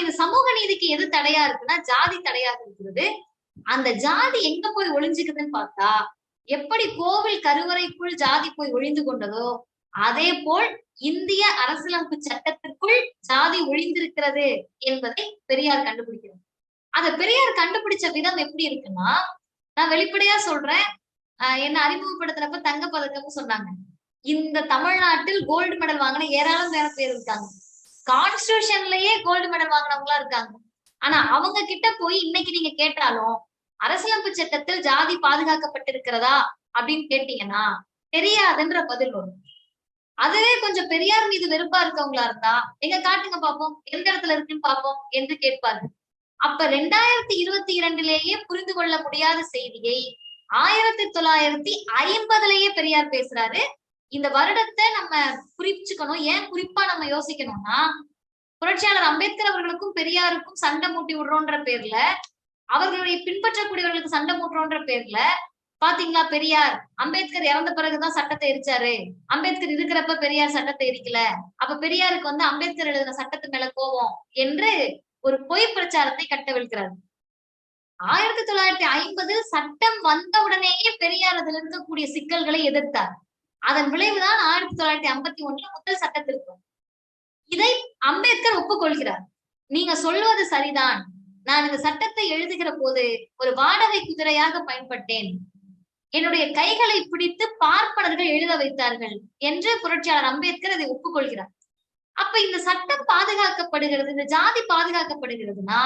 இந்த சமூக நீதிக்கு எது தடையா இருக்குன்னா ஜாதி தடையாக இருக்கிறது. அந்த ஜாதி எங்க போய் ஒளிஞ்சுக்குதுன்னு பார்த்தா, எப்படி கோவில் கருவறைக்குள் ஜாதி போய் ஒளிந்து கொண்டதோ அதே போல் இந்திய அரசியலமைப்பு சட்டத்திற்குள் ஜாதி ஒளிந்திருக்கிறது என்பதை பெரியார் கண்டுபிடிக்கிறார். அத பெரியார் கண்டுபிடிச்ச விதம் எப்படி இருக்குன்னா, நான் வெளிப்படையா சொல்றேன், என்ன அறிமுகப்படுத்துறப்ப தங்க பதக்கம் சொன்னாங்க. இந்த தமிழ்நாட்டில் கோல்டு மெடல் வாங்கின ஏராளம் பேர் இருக்காங்க. கான்ஸ்டிடியூஷன்லயே கோல்டு மெடல் வாங்கினவங்களா இருக்காங்க. ஆனா அவங்க கிட்ட போய் இன்னைக்கு நீங்க கேட்டாலும் அரசியலமைப்பு சட்டத்தில் ஜாதி பாதுகாக்கப்பட்டிருக்கிறதா அப்படின்னு கேட்டீங்கன்னா தெரியாதுன்ற பதில் வரும். அதுவே கொஞ்சம் பெரியார் மீது வெறுப்பா இருக்கவங்களா இருந்தா எங்க காட்டுங்க பாப்போம், எந்த இடத்துல இருக்குன்னு பாப்போம் என்று கேட்பார்கள். அப்ப 2022 புரிந்து கொள்ள முடியாத செய்தியை 1950 பெரியார் பேசுறாரு. இந்த வருடத்தை நம்ம குறிச்சுக்கணும். ஏன் குறிப்பா நம்ம யோசிக்கணும்னா, புரட்சியாளர் அம்பேத்கர் அவர்களுக்கும் பெரியாருக்கும் சண்டை மூட்டி விடுறோன்ற பேர்ல, அவர்களுடைய பின்பற்றக்கூடியவர்களுக்கு சண்டை மூட்டுறோன்ற பேர்ல பாத்தீங்களா, பெரியார் அம்பேத்கர் இறந்த பிறகுதான் சட்டத்தை எரிச்சாரு, அம்பேத்கர் இருக்கிறப்ப பெரியார் சட்டத்தை எரிக்கல, அப்ப பெரியாருக்கு அம்பேத்கர் எழுதின சட்டத்து மேல கோபம் என்று ஒரு பொய் பிரச்சாரத்தை கட்டவிழ்க்கிறார். 1950 சட்டம் வந்தவுடனேயே பெரியார் அதில் இருக்கக்கூடிய சிக்கல்களை எதிர்த்தார். அதன் விளைவுதான் 1951 முதல் சட்டத்திருத்தம். இதை அம்பேத்கர் ஒப்புக்கொள்கிறார். நீங்க சொல்வது சரிதான், நான் இந்த சட்டத்தை எழுதுகிற போது ஒரு வாடகை குதிரையாக பயன்பட்டேன், என்னுடைய கைகளை பிடித்து பார்ப்பனர்கள் எழுத வைத்தார்கள் என்று புரட்சியாளர் அம்பேத்கர் அதை ஒப்புக்கொள்கிறார். அப்ப இந்த சட்டம் பாதுகாக்கப்படுகிறது, இந்த ஜாதி பாதுகாக்கப்படுகிறதுனா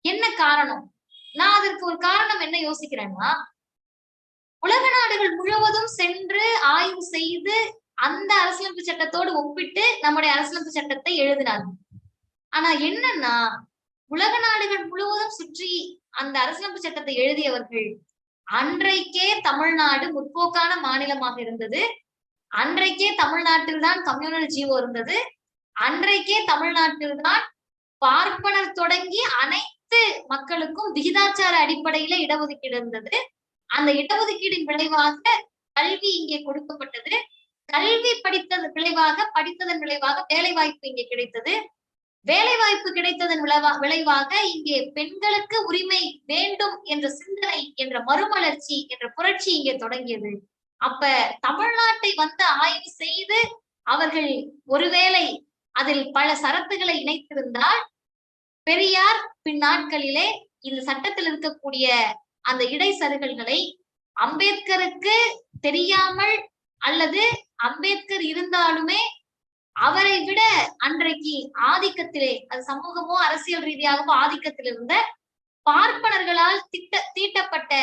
என்ன காரணம்? நான் அதற்கு ஒரு காரணம் என்ன யோசிக்கிறேன்னா, உலக நாடுகள் முழுவதும் சென்று ஆய்வு செய்து அந்த அரசியலமைப்பு சட்டத்தோடு ஒப்பிட்டு நம்முடைய அரசியலமைப்பு சட்டத்தை எழுதினார்கள். ஆனா என்னன்னா, உலக நாடுகள் முழுவதும் சுற்றி அந்த அரசியலமைப்பு சட்டத்தை எழுதியவர்கள் அன்றைக்கே தமிழ்நாடு முற்போக்கான மாநிலமாக இருந்தது, அன்றைக்கே தமிழ்நாட்டில் தான் கம்யூனல் ஜீவோ இருந்தது, அன்றைக்கே தமிழ்நாட்டில் தான் பார்ப்பனர் தொடங்கி அனைத்து மக்களுக்கும் விகிதாச்சார அடிப்படையில இடஒதுக்கீடு இருந்தது. அந்த இடஒதுக்கீடின் விளைவாக கல்வி இங்கே கொடுக்கப்பட்டது, கல்வி படித்ததன் விளைவாக வேலை வாய்ப்பு இங்கே கிடைத்தது, வேலை வாய்ப்பு கிடைத்ததன் விளைவாக இங்கே பெண்களுக்கு உரிமை வேண்டும் என்ற சிந்தனை என்ற மறுமலர்ச்சி என்ற புரட்சி இங்கே தொடங்கியது. அப்ப தமிழ்நாட்டை ஆய்வு செய்து அவர்கள் ஒருவேளை அதில் பல சரத்துகளை இணைத்திருந்தால் பெரியார் பின் நாட்களிலே இந்த சட்டத்தில் இருக்கக்கூடிய அந்த இடைசருகல்களை அம்பேத்கருக்கு தெரியாமல் அல்லது அம்பேத்கர் இருந்தாலுமே அவரை விட அன்றைக்கு ஆதிக்கத்திலே, அது சமூகமோ அரசியல் ரீதியாகவோ ஆதிக்கத்தில் இருந்த பார்ப்பனர்களால் தீட்டப்பட்ட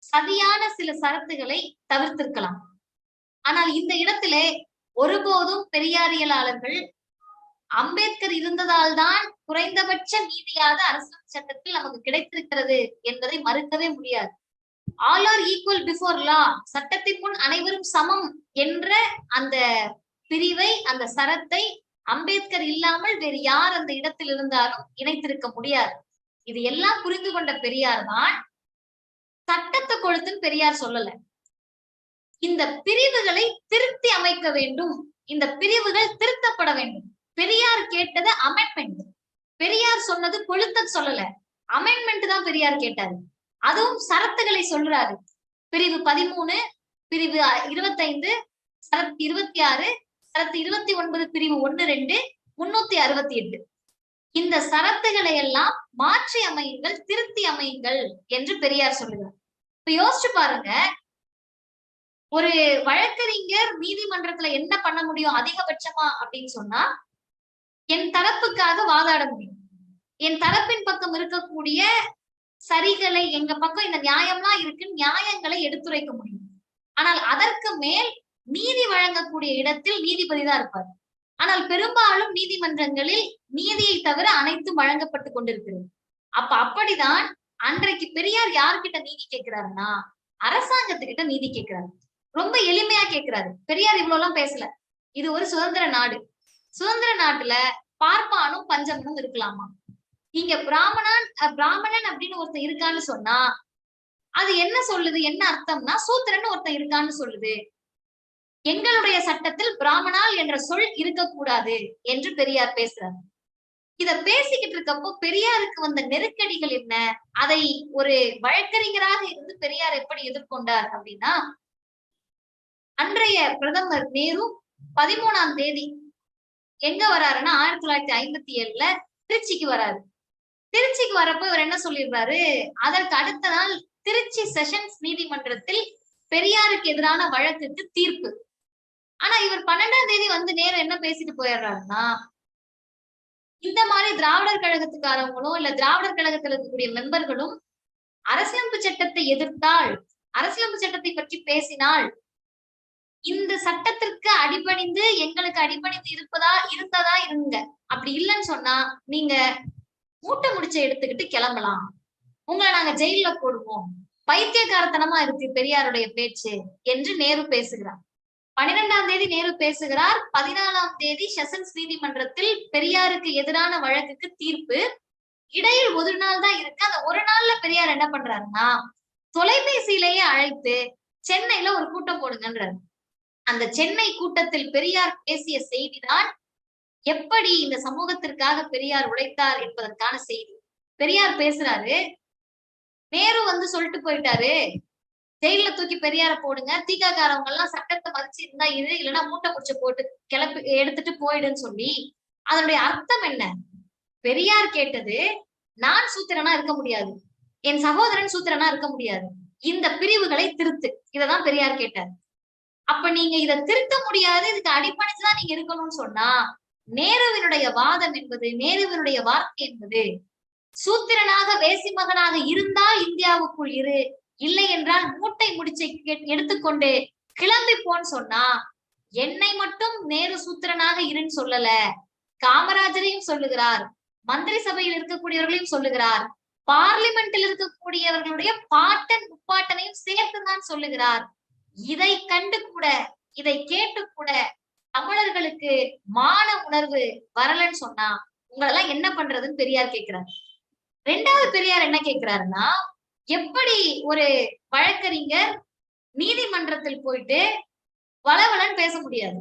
சதியான சில சரத்துகளை தவிர்த்திருக்கலாம். ஆனால் இந்த இடத்திலே ஒருபோதும் பெரியாரியலாளர்கள் அம்பேத்கர் இருந்ததால் தான் குறைந்தபட்ச நீதியாக அரசியல் சட்டத்தில் நமக்கு கிடைத்திருக்கிறது என்பதை மறுக்கவே முடியாது. All are equal before law, சட்டத்தின் முன் அனைவரும் சமம் என்ற அந்த பிரிவை, அந்த சரத்தை அம்பேத்கர் இல்லாமல் வேறு யார் அந்த இடத்தில் இருந்தாலும் இணைத்திருக்க முடியாது. இது எல்லாம் புரிந்து கொண்ட பெரியார் தான் சட்டத்தை கொளுத்துன்னு பெரியார் சொல்லல, இந்த பிரிவுகளை திருத்தி அமைக்க வேண்டும், இந்த பிரிவுகள் திருத்தப்பட வேண்டும். பெரியார் கேட்டது அமெண்ட்மெண்ட், பெரியார் சொன்னது கொளுத்த சொல்லல, அமெண்ட்மெண்ட் தான் பெரியார் கேட்டாரு. அதுவும் சரத்துகளை சொல்றாரு. பிரிவு 13, பிரிவு 25, சரத்து 26, சரத்து 29, பிரிவு 1, 2, 368 இந்த சரத்துகளை எல்லாம் மாற்றி அமையுங்கள், திருத்தி அமையுங்கள் என்று பெரியார் சொல்லுகிறார். இப்ப யோசிச்சு பாருங்க, ஒரு வழக்கறிஞர் நீதிமன்றத்துல என்ன பண்ண முடியும் அதிகபட்சமா அப்படின்னு சொன்னா, என் தரப்புக்காக வாதாட முடியும், என் தரப்பின் பக்கம் இருக்கக்கூடிய சரிகளை, எங்க பக்கம் இந்த நியாயம்லாம் இருக்குன்னு நியாயங்களை எடுத்துரைக்க முடியும். ஆனால் அதற்கு மேல் நீதி வழங்கக்கூடிய இடத்தில் நீதிபதி தான் இருப்பார். ஆனால் பெரும்பாலும் நீதிமன்றங்களில் நீதியை தவிர அனைத்தும் வழங்கப்பட்டு கொண்டிருக்கிறது. அப்படிதான் அன்றைக்கு பெரியார் யார்கிட்ட நீதி கேட்கிறாருன்னா அரசாங்கத்துக்கிட்ட நீதி கேட்கிறாரு. ரொம்ப எளிமையா கேட்கிறாரு. பெரியார் இவ்வளவு எல்லாம் பேசல. இது ஒரு சுதந்திர நாடு, சுதந்திர நாட்டுல பார்ப்பானும் பஞ்சமனும் இருக்கலாமா? இங்க பிராமணன் அப்படின்னு ஒருத்தன் இருக்கான்னு சொன்னா அது என்ன சொல்லுது, என்ன அர்த்தம்னா சூத்திரன்னு ஒருத்தன் இருக்கான்னு சொல்லுது. எங்களுடைய சட்டத்தில் பிராமணால் என்ற சொல் இருக்கக்கூடாது என்று பெரியார் பேசுறாரு. இத பேசிக்கிட்டு இருக்கப்போ பெரியாருக்கு வந்த நெருக்கடிகள் என்ன, அதை ஒரு வழக்கறிஞராக இருந்து பெரியார் எப்படி எதிர்கொண்டார் அப்படின்னா, அன்றைய பிரதமர் நேரு 13ஆம் தேதி எங்க வராருன்னா 1957ல திருச்சிக்கு வராரு. திருச்சிக்கு வரப்போ இவர் என்ன சொல்லிடுறாரு, அதற்கு அடுத்த நாள் திருச்சி செஷன்ஸ் நீதிமன்றத்தில் பெரியாருக்கு எதிரான வழக்குக்கு தீர்ப்பு. ஆனா இவர் 12ஆம் தேதி வந்து நேரு என்ன பேசிட்டு போயிடுறாருன்னா, இந்த மாதிரி திராவிடர் கழகத்துக்காரவங்களும் இல்ல திராவிடர் கழகத்தில் இருக்கக்கூடிய மெம்பர்களும் அரசியலமைப்பு சட்டத்தை எதிர்த்தால், அரசியலமைப்பு சட்டத்தை பற்றி பேசினால், இந்த சட்டத்திற்கு அடிபணிந்து எங்களுக்கு அடிபணிந்து இருந்ததா இருங்க, அப்படி இல்லைன்னு சொன்னா நீங்க மூட்டை முடிச்ச எடுத்துக்கிட்டு கிளம்பலாம், உங்களை நாங்க ஜெயில போடுவோம், பைத்தியக்காரத்தனமா இருக்கு பெரியாருடைய பேச்சு என்று நேரு பேசுகிறார். 12ஆம் தேதி நேரு பேசுகிறார். 14ஆம் தேதி செஷன்ஸ் நீதிமன்றத்தில் பெரியாருக்கு எதிரான வழக்குக்கு தீர்ப்பு. இடையில் ஒரு நாள் தான் இருக்கு. அந்த ஒரு நாள்ல பெரியார் என்ன பண்றாருன்னா, தொலைபேசியிலேயே அழைத்து சென்னையில ஒரு கூட்டம் போடுங்கன்றாரு. அந்த சென்னை கூட்டத்தில் பெரியார் பேசிய செய்திதான் எப்படி இந்த சமூகத்திற்காக பெரியார் உழைத்தார் என்பதற்கான செய்தி. பெரியார் பேசுறாரு, நேரு வந்து சொல்லிட்டு போயிட்டாரு, ஜெயில தூக்கி பெரியார போடுங்க, தீக்காக்காரவங்க எல்லாம் சட்டத்தை மதிச்சு இருந்தா இரு, இல்லைன்னா மூட்டை முடிச்சு போட்டு எடுத்துட்டு போயிடுன்னு சொல்லி. அதனுடைய அர்த்தம் என்ன? பெரியார் கேட்டது, நான் சூத்திரனா இருக்க முடியாது, என் சகோதரன் சூத்திரனா இருக்க முடியாது, இந்த பிரிவுகளை திருத்து, இததான் பெரியார் கேட்டார். அப்ப நீங்க இதை திருத்த முடியாது, இதுக்கு அடிப்படைச்சுதான் நீங்க இருக்கணும்னு சொன்னா, நேருவினுடைய வாதம் என்பது, நேருவினுடைய வார்த்தை என்பது, சூத்திரனாக வேசி மகனாக இருந்தால் இந்தியாவுக்குள் இரு, இல்லை என்றால் மூட்டை முடிச்சை எடுத்துக்கொண்டு கிளம்பி போன்னு சொன்னா, என்னை மட்டும் நேரு சூத்திரனாக இருன்னு சொல்லல, காமராஜரையும் சொல்லுகிறார், மந்திரி சபையில் இருக்கக்கூடியவர்களையும் சொல்லுகிறார், பார்லிமெண்டில் இருக்கக்கூடியவர்களுடைய பாட்டன் முப்பாட்டனையும் சேர்த்துதான் சொல்லுகிறார். இதை கண்டு கூட, இதை கேட்டு கூட தமிழர்களுக்கு மான உணர்வு வரலன்னு சொன்னா உங்களெல்லாம் என்ன பண்றதுன்னு பெரியார் கேட்கிறார். ரெண்டாவது பெரியார் என்ன கேட்கிறாருன்னா, எப்படி ஒரு வழக்கறிஞர் நீதிமன்றத்தில் போயிட்டு வளவலன்னு பேச முடியாது.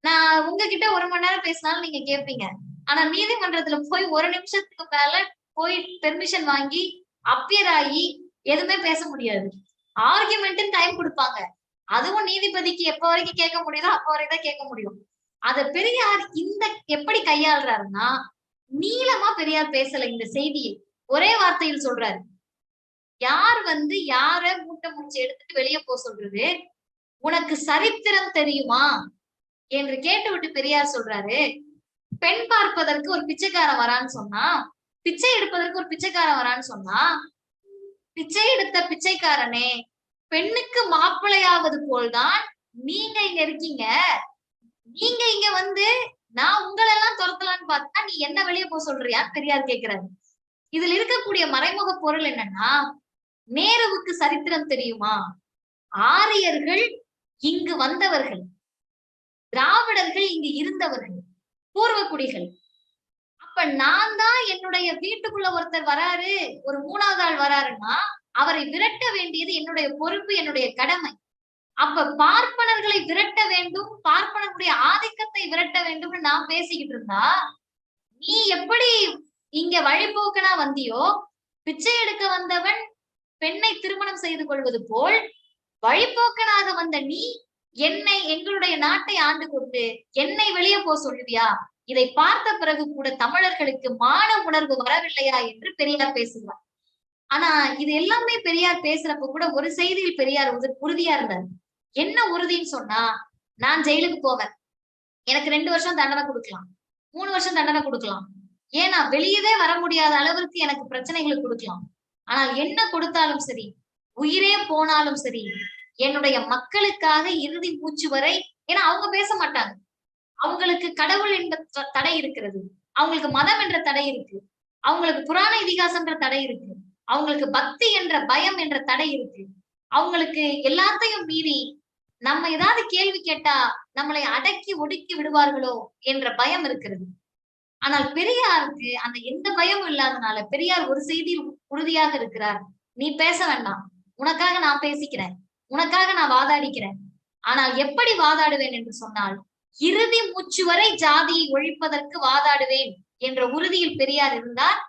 நான் உங்ககிட்ட 1 மணி நேரம் பேசினாலும் நீங்க கேட்பீங்க. ஆனா நீதிமன்றத்துல போய் 1 நிமிஷத்துக்கு மேல போய் பெர்மிஷன் வாங்கி அப்பியர் ஆகி எதுவுமே பேச முடியாது. ஆர்குமெண்ட் டைம் கொடுப்பாங்க. அதுவும் நீதிபதிக்கு எப்ப வரைக்கும் கேட்க முடியுதோ அப்ப வரைக்கும் தான் கேட்க முடியும். அத பெரியார் இந்த எப்படி கையாளுறாருன்னா, நீளமா பெரியார் பேசல. இந்த செய்தியை ஒரே வார்த்தையில் சொல்றாரு. யார் வந்து யார மூட்டை முடிச்சு எடுத்துட்டு வெளியே போக சொல்றது, உனக்கு சரித்திரம் தெரியுமா என்று கேட்டுவிட்டு பெரியார் சொல்றாரு, பெண் பார்ப்பதற்கு ஒரு பிச்சைக்காரன் வரான்னு சொன்னா, பிச்சை எடுப்பதற்கு ஒரு பிச்சைக்காரன் வரான்னு சொன்னா, பிச்சை எடுத்த பிச்சைக்காரனே பெண்ணுக்கு மாப்பிள்ளையாவது போல்தான் நீங்க இங்க இருக்கீங்க, நீங்க இங்க வந்து நான் உங்களெல்லாம் துரத்தலான்னு பார்த்தா நீ என்ன வெளியே போக சொல்றியா பெரியார் கேட்கிறாரு. இதுல இருக்கக்கூடிய மறைமுக பொருள் என்னன்னா, நேருவுக்கு சரித்திரம் தெரியுமா, ஆரியர்கள் இங்கு வந்தவர்கள், திராவிடர்கள் இங்கு இருந்தவர்கள், பூர்வக்குடிகள். அப்ப நான் தான் என்னுடைய வீட்டுக்குள்ள ஒருத்தர் வராரு, ஒரு 3வது ஆள் வராருன்னா அவரை விரட்ட வேண்டியது என்னுடைய பொறுப்பு, என்னுடைய கடமை. அப்ப பார்ப்பனர்களை விரட்ட வேண்டும், பார்ப்பனர்களுடைய ஆதிக்கத்தை விரட்ட வேண்டும் நான் பேசிக்கிட்டு இருந்தா, நீ எப்படி இங்க வழிபோக்கனா வந்தியோ, பிச்சை எடுக்க வந்தவன் பெண்ணை திருமணம் செய்து கொள்வது போல் வழிபோக்கனாக வந்த நீ என்னை, எங்களுடைய நாட்டை ஆண்டு கொண்டு என்னை வெளியே போக சொல்லுவியா? இதை பார்த்த பிறகு கூட தமிழர்களுக்கு மான உணர்வு வரவில்லையா என்று பெரியார் பேசுகிறார். ஆனா இது எல்லாமே பெரியார் பேசுறப்ப கூட ஒரு செய்தியில் பெரியார் உறுதியா இருந்தார். என்ன உறுதின்னு சொன்னா, நான் ஜெயிலுக்கு போவேன், எனக்கு 2 வருஷம் தண்டனை கொடுக்கலாம், 3 வருஷம் தண்டனை கொடுக்கலாம், ஏன்னா வெளியவே வர முடியாத அளவிற்கு எனக்கு பிரச்சனைகளை கொடுக்கலாம். ஆனால் என்ன கொடுத்தாலும் சரி, உயிரே போனாலும் சரி, என்னுடைய மக்களுக்காக இறுதி மூச்சு வரை. ஏன்னா அவங்க பேச மாட்டாங்க, அவங்களுக்கு கடவுள் என்ற தடை இருக்கிறது, அவங்களுக்கு மதம் என்ற தடை இருக்கு, அவங்களுக்கு புராண இதிகாசம் என்ற தடை இருக்கு, அவங்களுக்கு பக்தி என்ற பயம் என்ற தடை இருக்கு, அவங்களுக்கு எல்லாத்தையும் மீறி நம்ம ஏதாவது கேள்வி கேட்டா நம்மளை அடக்கி ஒடுக்கி விடுவார்களோ என்ற பயம் இருக்கிறது. ஆனால் பெரியாருக்கு அந்த எந்த பயமும் இல்லாதனால பெரியார் ஒரு செய்தியில் உறுதியாக இருக்கிறார். நீ பேச வேண்டாம், உனக்காக நான் பேசிக்கிறேன், உனக்காக நான் வாதாடிக்கிறேன். ஆனால் எப்படி வாதாடுவேன் என்று சொன்னால், இறுதி மூச்சு வரை ஜாதியை ஒழிப்பதற்கு வாதாடுவேன் என்ற உறுதியில் பெரியார் இருந்தார்.